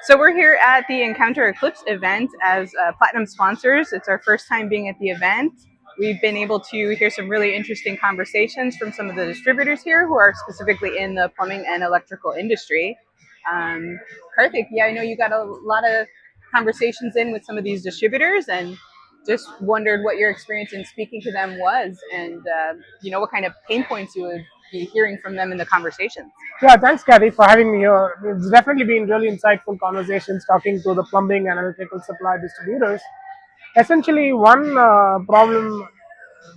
So we're here at the Encounter Eclipse event as platinum sponsors. It's our first time being at the event. We've been able to hear some really interesting conversations from some of the distributors here who are specifically in the plumbing and electrical industry. Karthik, yeah, I know you got a lot of conversations in with some of these distributors, and just wondered what your experience in speaking to them was, and what kind of pain points you would be hearing from them in the conversations. Yeah, thanks, Kathy, for having me here. It's definitely been really insightful conversations talking to the plumbing and electrical supply distributors. Essentially, one problem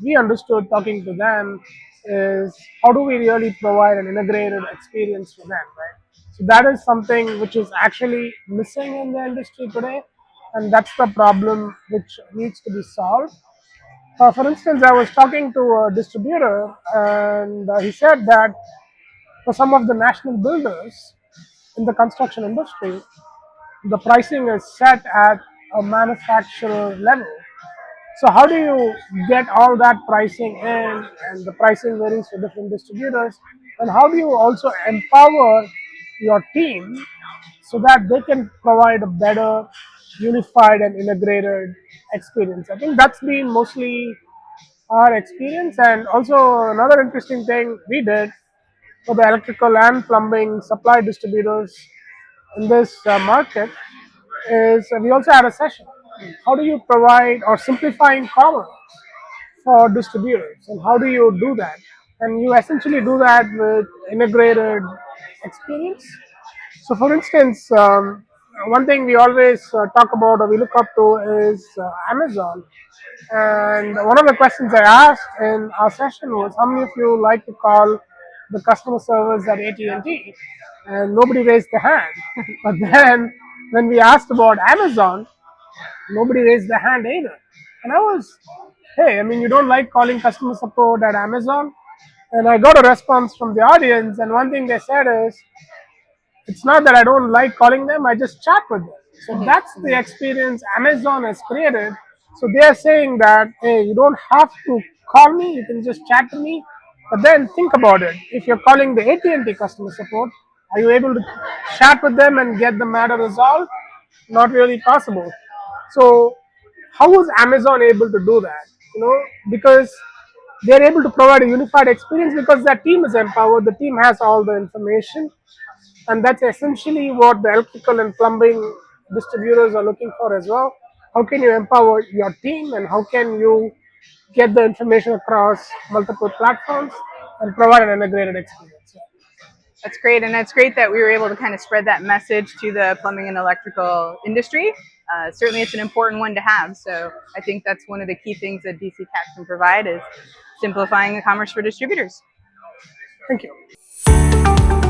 we understood talking to them is how do we really provide an integrated experience for them, right? So that is something which is actually missing in the industry today, and that's the problem which needs to be solved. For instance, I was talking to a distributor, and he said that for some of the national builders in the construction industry, the pricing is set at a manufacturer level. So how do you get all that pricing in, and the pricing varies for different distributors, and how do you also empower your team so that they can provide a better, unified and integrated experience? I think that's been mostly our experience. And also another interesting thing we did for the electrical and plumbing supply distributors in this market is we also had a session. How do you provide or simplifying commerce for distributors, and how do you do that? And you essentially do that with integrated experience. So, for instance, one thing we always talk about or we look up to is Amazon. And one of the questions I asked in our session was, how many of you like to call the customer service at AT&T? And nobody raised their hand. But then when we asked about Amazon, nobody raised their hand either. And I was, hey, I mean, you don't like calling customer support at Amazon? And I got a response from the audience, and one thing they said is, it's not that I don't like calling them, I just chat with them. So that's the experience Amazon has created. So they are saying that, hey, you don't have to call me, you can just chat to me. But then think about it. If you're calling the AT&T customer support, are you able to chat with them and get the matter resolved? Not really possible. So how was Amazon able to do that? Because they're able to provide a unified experience because their team is empowered, the team has all the information, and that's essentially what the electrical and plumbing distributors are looking for as well. How can you empower your team, and how can you get the information across multiple platforms and provide an integrated experience? That's great, and that's great that we were able to kind of spread that message to the plumbing and electrical industry. Certainly, it's an important one to have. So I think that's one of the key things that DCKAP can provide is simplifying the commerce for distributors. Thank you.